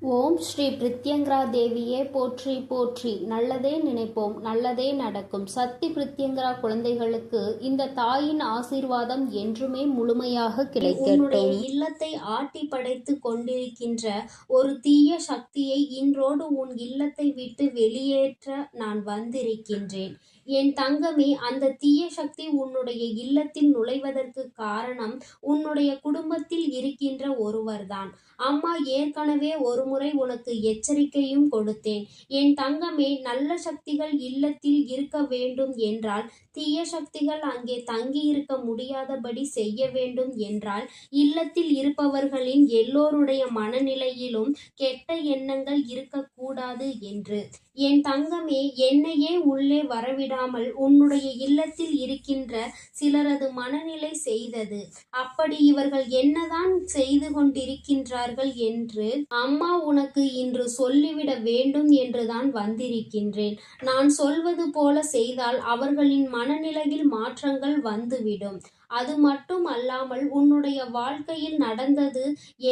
ஓம் ஸ்ரீ பிரித்யங்கரா தேவியே போற்றி போற்றி. நல்லதே நினைப்போம், நல்லதே நடக்கும். சக்தி பிரித்யங்கரா குழந்தைகளுக்கு இந்த தாயின் ஆசீர்வாதம் என்றுமே முழுமையாக கிடைக்கட்டும். உன்னுடைய இல்லத்தை ஆட்டி படைத்து கொண்டிருக்கின்ற ஒரு தீய சக்தியை இன்றோடு உன் இல்லத்தை விட்டு வெளியேற்ற நான் வந்திருக்கின்றேன். என் தங்கமே, அந்த தீய சக்தி உன்னுடைய இல்லத்தில் நுழைவதற்கு காரணம் உன்னுடைய குடும்பத்தில் இருக்கின்ற ஒருவர்தான். அம்மா ஏற்கனவே ஒரு முறை உனக்கு எச்சரிக்கையும் கொடுத்தேன். என் தங்கமே, நல்ல சக்திகள் இல்லத்தில் இருக்க வேண்டும் என்றால், தீய சக்திகள் அங்கே தங்கியிருக்க முடியாதபடி செய்ய வேண்டும் என்றால், இல்லத்தில் இருப்பவர்களின் எல்லோருடைய மனநிலையிலும் கெட்ட எண்ணங்கள் இருக்கக்கூடாது என்று. என் தங்கமே, என்னையே உள்ளே வரவிடாமல் உன்னுடைய இல்லத்தில் இருக்கின்ற சிலரது மனநிலை செய்தது. அப்படி இவர்கள் என்னதான் செய்து கொண்டிருக்கின்றார்கள் என்று அம்மா உனக்கு இன்று சொல்லிவிட வேண்டும் என்றுதான் வந்திருக்கின்றேன். நான் சொல்வது போல செய்தால் அவர்களின் மனநிலையில் மாற்றங்கள் வந்துவிடும். அது மட்டும் அல்லாமல் உன்னுடைய வாழ்க்கையில் நடந்தது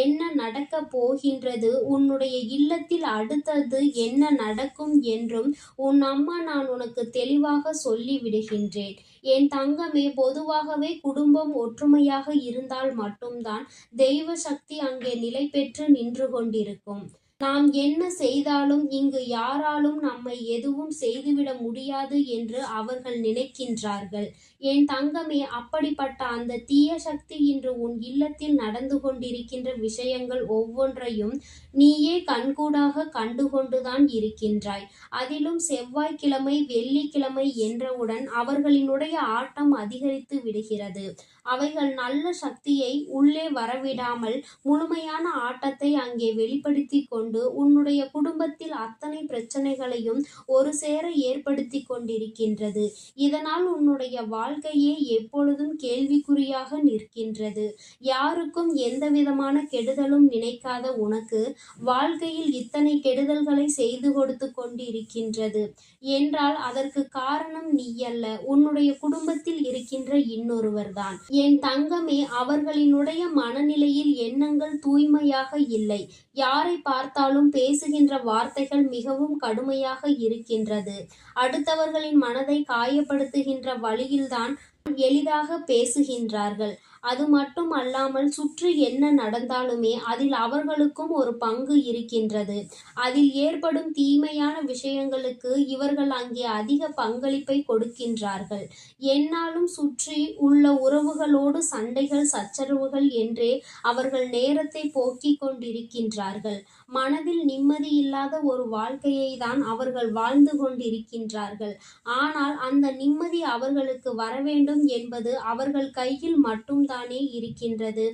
என்ன நடக்கப் போகின்றது, உன்னுடைய இல்லத்தில் அடுத்தது என்ன நடக்கும் என்றும் உன் அம்மா நான் உனக்கு தெளிவாக சொல்லி விடுகின்றேன். என் தங்கமே, பொதுவாகவே குடும்பம் ஒற்றுமையாக இருந்தால் மட்டும்தான் தெய்வ சக்தி அங்கே நிலை பெற்று நின்று கொண்டிருக்கும். நாம் என்ன செய்தாலும் இங்கு யாராலும் நம்மை எதுவும் செய்துவிட முடியாது என்று அவர்கள் நினைக்கின்றார்கள். என் தங்கமே, அப்படிப்பட்ட அந்த தீய சக்தி இன்று உன் இல்லத்தில் நடந்து கொண்டிருக்கின்ற விஷயங்கள் ஒவ்வொன்றையும் நீயே கண்கூடாக கண்டுகொண்டுதான் இருக்கின்றாய். அதிலும் செவ்வாய்க்கிழமை வெள்ளிக்கிழமை என்றவுடன் அவர்களினுடைய ஆட்டம் அதிகரித்து விடுகிறது. அவைகள் நல்ல சக்தியை உள்ளே வரவிடாமல் முழுமையான ஆட்டத்தை அங்கே வெளிப்படுத்தி கொண்டு உன்னுடைய குடும்பத்தில் அத்தனை பிரச்சனைகளையும் ஒரு சேர ஏற்படுத்தி கொண்டிருக்கின்றது. இதனால் உன்னுடைய வாழ்க்கையே எப்பொழுதும் கேள்விக்குறியாக நிற்கின்றது. யாருக்கும் எந்த விதமான கெடுதலும் நினைக்காத உனக்கு வாழ்க்கையில் இத்தனை கெடுதல்களை செய்து கொடுத்து கொண்டிருக்கின்றது என்றால் அதற்கு காரணம் நீயல்ல, உன்னுடைய குடும்பத்தில் இருக்கின்ற இன்னொருவர்தான். என் தங்கமே, அவர்களினுடைய மனநிலையில் எண்ணங்கள் தூய்மையாக இல்லை. யாரை பார்த்தாலும் பேசுகின்ற வார்த்தைகள் மிகவும் கடுமையாக இருக்கின்றது. அடுத்தவர்களின் மனதை காயப்படுத்துகின்ற வழியில்தான் எளிதாக பேசுகின்றார்கள். அது மட்டும் அல்லாமல் சுற்றி என்ன நடந்தாலுமே அதில் அவர்களுக்கும் ஒரு பங்கு இருக்கின்றது. அதில் ஏற்படும் தீமையான விஷயங்களுக்கு இவர்கள் அங்கே அதிக பங்களிப்பை கொடுக்கின்றார்கள். என்னாலும் சுற்றி உள்ள உறவுகளோடு சண்டைகள் சச்சரவுகள் என்றே அவர்கள் நேரத்தை போக்கிக் கொண்டிருக்கின்றார்கள். மனதில் நிம்மதி இல்லாத ஒரு வாழ்க்கையை தான் அவர்கள் வாழ்ந்து கொண்டிருக்கின்றார்கள். ஆனால் அந்த நிம்மதி அவர்களுக்கு வர வேண்டும் என்பது அவர்கள் கையில் மட்டும் தானே இருக்கின்றது.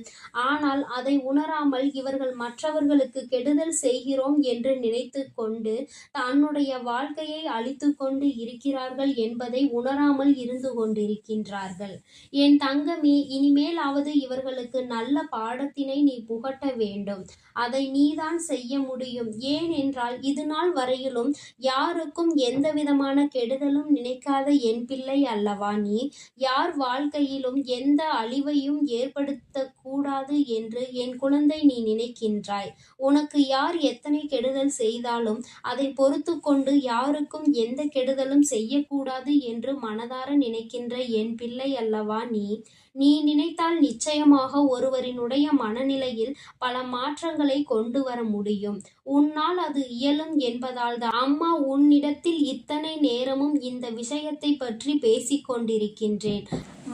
ஆனால் அதை உணராமல் இவர்கள் மற்றவர்களுக்கு கெடுதல் செய்கிறோம் என்று நினைத்து கொண்டு தன்னுடைய வாழ்க்கையை அழித்து கொண்டு இருக்கிறார்கள் என்பதை உணராமல் இருந்து கொண்டிருக்கின்றார்கள். என் தங்கமே, இனிமேலாவது இவர்களுக்கு நல்ல பாடத்தினை நீ புகட்ட வேண்டும். அதை நீதான் செய்ய முடியும். ஏனென்றால் இது நாள் வரையிலும் யாருக்கும் எந்த விதமான கெடுதலும் நினைக்காத என் பிள்ளை அல்லவா நீ. யார் வாழ்க்கையிலும் எந்த அழிவையும் ஏற்படுத்த கூடாது என்று என் குழந்தை நீ நினைக்கின்றாய். உனக்கு யார் எத்தனை கெடுதல் செய்தாலும் அதை பொறுத்து கொண்டு யாருக்கும் எந்த கெடுதலும் செய்யக்கூடாது என்று மனதார நினைக்கின்ற என் பிள்ளை அல்லவா நீ. நீ நினைத்தால் நிச்சயமாக ஒருவரினுடைய மனநிலையில் பல மாற்றங்களை கொண்டு வர முடியும். உன்னால் அது இயலும் என்பதால் தான் அம்மா உன்னிடத்தில் இத்தனை நேரமும் இந்த விஷயத்தை பற்றி பேசிக் கொண்டிருக்கின்றேன்.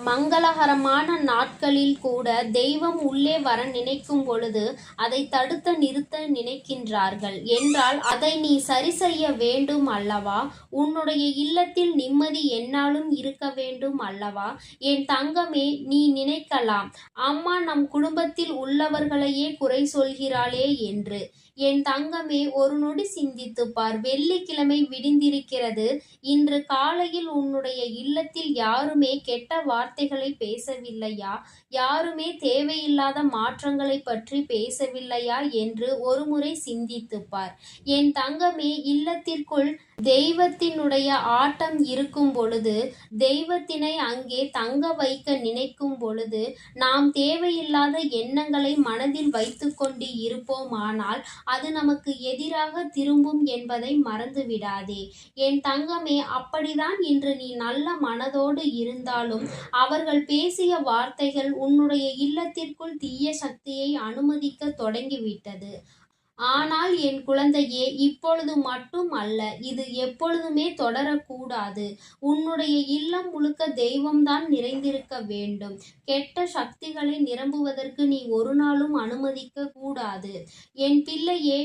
மங்களகரமான நாட்களில் கூட தெய்வம் உள்ளே வர நினைக்கும் பொழுது அதை தடுத்து நிறுத்த நினைக்கின்றார்கள் என்றால் அதை நீ சரி செய்ய வேண்டும் அல்லவா. உன்னுடைய இல்லத்தில் நிம்மதி என்னாலும் இருக்க வேண்டும் அல்லவா. என் தங்கமே, நீ நினைக்கலாம், அம்மா நம் குடும்பத்தில் உள்ளவர்களையே குறை சொல்கிறாளே என்று. என் தங்கமே, ஒரு நொடி சிந்தித்து பார். வெள்ளிக்கிழமை விடிந்திருக்கிறது. இன்று காலையில் உன்னுடைய இல்லத்தில் யாருமே கெட்ட வார்த்தைகளை பேசவில்லையா? யாருமே தேவையில்லாத மாற்றங்களை பற்றி பேசவில்லையா என்று ஒருமுறை சிந்தித்துப் பார். என் தங்கமே, இல்லத்திற்குள் தெய்வத்தினுடைய ஆட்டம் இருக்கும் பொழுது, தெய்வத்தினை அங்கே தங்க வைக்க நினைக்கும் பொழுது, நாம் தேவையில்லாத எண்ணங்களை மனதில் வைத்துக்கொண்டு இருப்போமானால் அது நமக்கு எதிராக திரும்பும் என்பதை மறந்துவிடாதே. என் தங்கமே, அப்படிதான் இன்று நீ நல்ல மனதோடு இருந்தாலும் அவர்கள் பேசிய வார்த்தைகள் உன்னுடைய இல்லத்திற்குள் தீய சக்தியை அனுமதிக்க தொடங்கிவிட்டது. ஆனால் என் குழந்தையே, இப்பொழுது மட்டும் அல்ல, இது எப்பொழுதுமே தொடரக்கூடாது. உன்னுடைய இல்லம் முழுக்க தெய்வம்தான் நிறைந்திருக்க வேண்டும். கெட்ட சக்திகளை நிரம்புவதற்கு நீ ஒரு நாளும் அனுமதிக்க கூடாது. என் பிள்ளையே,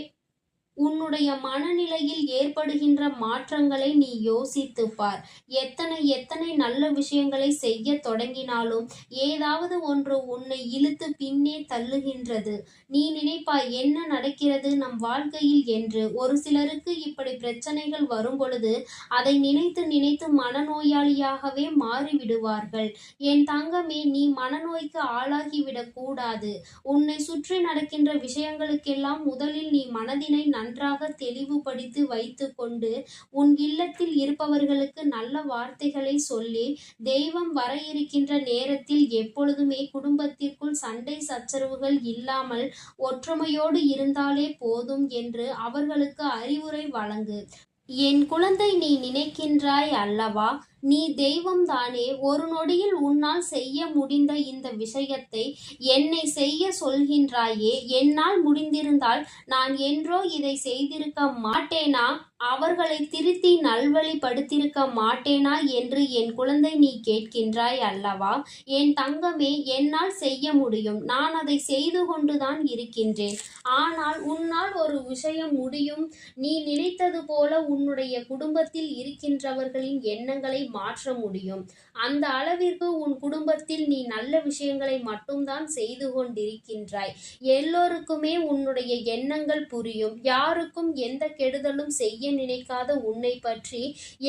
உன்னுடைய மனநிலையில் ஏற்படுகின்ற மாற்றங்களை நீ யோசித்துப் பார். எத்தனை நல்ல விஷயங்களை செய்ய தொடங்கினாலும் ஏதாவது ஒன்று உன்னை இழுத்து பின்னே தள்ளுகின்றது. நீ நினைப்பாய், என்ன நடக்கிறது நம் வாழ்க்கையில் என்று. ஒரு சிலருக்கு இப்படி பிரச்சனைகள் வரும் பொழுது அதை நினைத்து நினைத்து மனநோயாளியாகவே மாறிவிடுவார்கள். என் தங்கமே, நீ மனநோய்க்கு ஆளாகிவிடக் கூடாது. உன்னை சுற்றி நடக்கின்ற விஷயங்களுக்கெல்லாம் முதலில் நீ மனதினை நன்றாக தெளிவுபடுத்தி வைத்துக்கொண்டு உன் இல்லத்தில் இருப்பவர்களுக்கு நல்ல வார்த்தைகளை சொல்லி, தெய்வம் வர இருக்கின்ற நேரத்தில் எப்பொழுதுமே குடும்பத்திற்குள் சண்டை சச்சரவுகள் இல்லாமல் ஒற்றுமையோடு இருந்தாலே போதும் என்று அவர்களுக்கு அறிவுரை வழங்கு. என் குழந்தை, நீ நினைக்கின்றாய் அல்லவா, நீ தெய்வம்தானே. ஒரு நொடியில் உன்னால் செய்ய முடிந்த இந்த விஷயத்தை என்னை செய்ய சொல்கின்றாயே. என்னால் முடிந்திருந்தால் நான் என்றோ இதை செய்திருக்க மாட்டேனா? அவர்களை திருத்தி நல்வழிப்படுத்தியிருக்க மாட்டேனா என்று என் குழந்தை நீ கேட்கின்றாய் அல்லவா? என் தங்கமே, என்னால் செய்ய முடியும். நான் அதை செய்து கொண்டுதான் இருக்கின்றேன். ஆனால் உன்னால் ஒரு விஷயம் முடியும். நீ நினைத்தது போல உன்னுடைய குடும்பத்தில் இருக்கின்றவர்களின் எண்ணங்களை மாற்ற முடியும். அந்த அளவிற்கு உன் குடும்பத்தில் நீ நல்ல விஷயங்களை மட்டும்தான் செய்து கொண்டிருக்கின்றாய். எல்லோருக்குமே உன்னுடைய எண்ணங்கள் புரியும். யாருக்கும் எந்த கெடுதலும் செய்ய நினைக்காத உன்னை பற்றி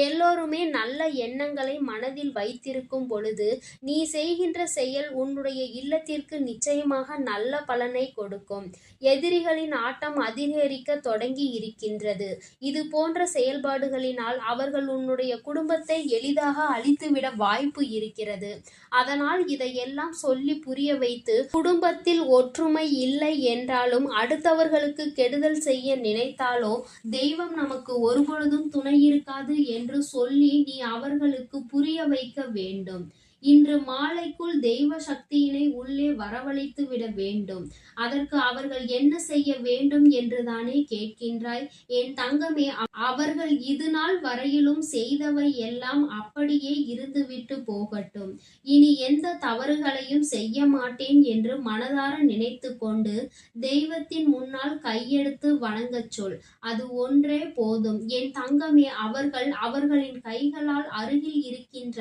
எல்லோருமே நல்ல எண்ணங்களை மனதில் வைத்திருக்கும் பொழுது நீ செய்கின்ற செயல் உன்னுடைய இல்லத்திற்கு நிச்சயமாக நல்ல பலனை கொடுக்கும். எதிரிகளின் ஆட்டம் அதிகரிக்க தொடங்கி இருக்கின்றது. இது போன்ற செயல்பாடுகளினால் அவர்கள் உன்னுடைய குடும்பத்தை எளிதாக அழித்துவிட வாய்ப்பு இருக்கிறது. அதனால் இதையெல்லாம் சொல்லி புரிய வைத்து, குடும்பத்தில் ஒற்றுமை இல்லை என்றாலும் அடுத்தவர்களுக்கு கெடுதல் செய்ய நினைத்தாலோ தெய்வம் நமக்கு ஒருபொழுதும் துணை இருக்காது என்று சொல்லி நீ அவர்களுக்கு புரிய வைக்க வேண்டும். இன்று மாலைக்குள் தெய்வ சக்தியினை உள்ளே வரவழைத்து விட வேண்டும். அதற்கு அவர்கள் என்ன செய்ய வேண்டும் என்றுதானே கேட்கின்றாய்? என் தங்கமே, அவர்கள் இது நாள் வரையிலும் செய்தவை எல்லாம் அப்படியே இருந்துவிட்டு போகட்டும். இனி எந்த தவறுகளையும் செய்ய மாட்டேன் என்று மனதார நினைத்து கொண்டு தெய்வத்தின் முன்னால் கையெடுத்து வணங்கச் சொல். அது ஒன்றே போதும். என் தங்கமே, அவர்களின் கைகளால் அருகில் இருக்கின்ற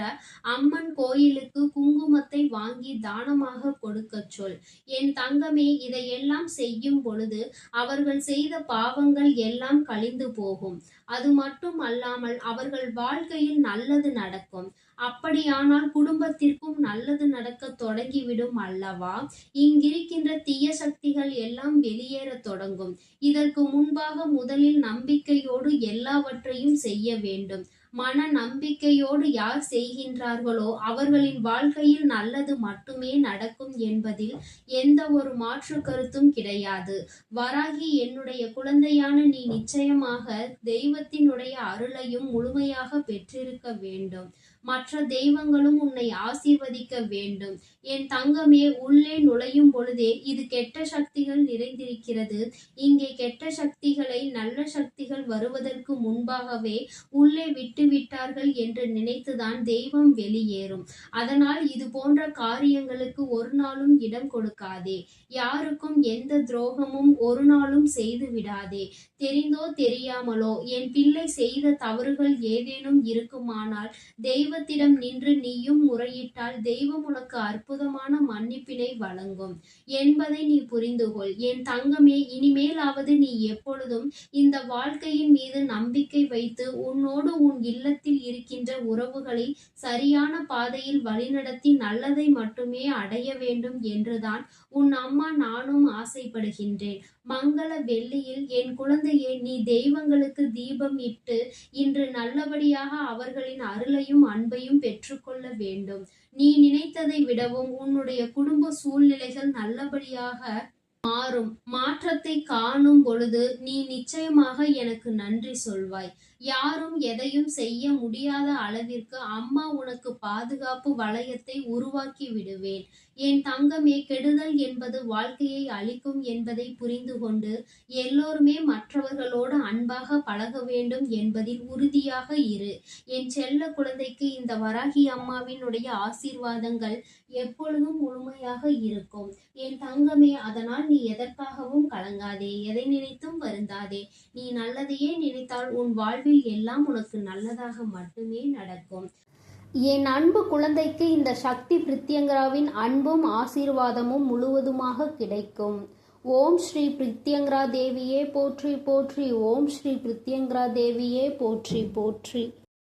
அம்மன் கோயிலுக்கு குங்குமத்தை வாங்கி தானமாக கொடுக்கச் சொல். என் தங்கமே, இதையெல்லாம் செய்யும் பொழுது அவர்கள் செய்த பாவங்கள் எல்லாம் கழிந்து போகும். அது மட்டும் அல்லாமல் அவர்கள் வாழ்க்கையில் நல்லது நடக்கும். அப்படியானால் குடும்பத்திற்கும் நல்லது நடக்க தொடங்கிவிடும் அல்லவா? இங்கிருக்கின்ற தீய சக்திகள் எல்லாம் வெளியேற தொடங்கும். இதற்கு முன்பாக முதலில் நம்பிக்கையோடு எல்லாவற்றையும் செய்ய வேண்டும். மன நம்பிக்கையோடு யார் செய்கின்றார்களோ அவர்களின் வாழ்க்கையில் நல்லது மட்டுமே நடக்கும் என்பதில் எந்த ஒரு மாற்று கருத்தும் கிடையாது. வராகி, என்னுடைய குழந்தையான நீ நிச்சயமாக தெய்வத்தினுடைய அருளையும் முழுமையாக பெற்றிருக்க வேண்டும். மற்ற தெய்வங்களும் உன்னை ஆசீர்வதிக்க வேண்டும். என் தங்கமே, உள்ளே நுழையும் பொழுதே இது கெட்ட சக்திகள் நிறைந்திருக்கிறது. இங்கே கெட்ட சக்திகளை நல்ல சக்திகள் வருவதற்கு முன்பாகவே உள்ளே விட்டுவிட்டார்கள் என்று நினைத்துதான் தெய்வம் வெளியேறும். அதனால் இது போன்ற காரியங்களுக்கு ஒரு நாளும் இடம் கொடுக்காதே. யாருக்கும் எந்த துரோகமும் ஒரு நாளும் செய்து விடாதே. தெரிந்தோ தெரியாமலோ என் பிள்ளை செய்த தவறுகள் ஏதேனும் இருக்குமானால் தெய்வம் தெய்வத்திடம் நின்று நீயும் முறையிட்டால் தெய்வம் உனக்கு அற்புதமான மன்னிப்பினை வழங்கும் என்பதை நீ புரிந்துகொள். என் தங்கமே, இனிமேலாவது நீ எப்பொழுதும் இந்த வாழ்க்கையின் மீது நம்பிக்கை வைத்து உன்னோடு உன் இல்லத்தில் இருக்கின்ற உறவுகளை சரியான பாதையில் வழிநடத்தி நல்லதை மட்டுமே அடைய வேண்டும் என்றுதான் உன் அம்மா நானும் ஆசைப்படுகின்றேன். மங்கள வெள்ளியில் என் குழந்தையே, நீ தெய்வங்களுக்கு தீபம் இட்டு இன்று நல்லபடியாக அவர்களின் அருளையும் அன்பையும் பெற்றுக்கொள்ள வேண்டும். நீ நினைத்ததை விடவும் உன்னுடைய குடும்ப சூழ்நிலைகள் நல்லபடியாக மாறும். மாற்றத்தை காணும் பொழுது நீ நிச்சயமாக எனக்கு நன்றி சொல்வாய். யாரும் எதையும் செய்ய முடியாத அளவிற்கு அம்மா உனக்கு பாதுகாப்பு வளையத்தை உருவாக்கி விடுவேன். என் தங்கமே, கெடுதல் என்பது வாழ்க்கையை அழிக்கும் என்பதை புரிந்து கொண்டு எல்லோருமே மற்றவர்களோடு அன்பாக பழக வேண்டும் என்பதில் உறுதியாக இரு. என் செல்ல குழந்தைக்கு இந்த வராகி அம்மாவினுடைய ஆசீர்வாதங்கள் எப்பொழுதும் முழுமையாக இருக்கும். என் தங்கமே, அதனால் நீ எதற்காகவும் கலங்காதே, எதை நினைத்தும் வருந்தாதே. நீ நல்லதையே நினைத்தால் உன் வாழ்வில் எல்லாம் உனக்கு நல்லதாக மட்டுமே நடக்கும். என் அன்பு குழந்தைக்கு இந்த சக்தி பிரித்யங்கராவின் அன்பும் ஆசீர்வாதமும் முழுவதுமாக கிடைக்கும். ஓம் ஸ்ரீ பிரித்யங்கரா தேவியே போற்றி போற்றி. ஓம் ஸ்ரீ பிரித்யங்கரா தேவியே போற்றி போற்றி.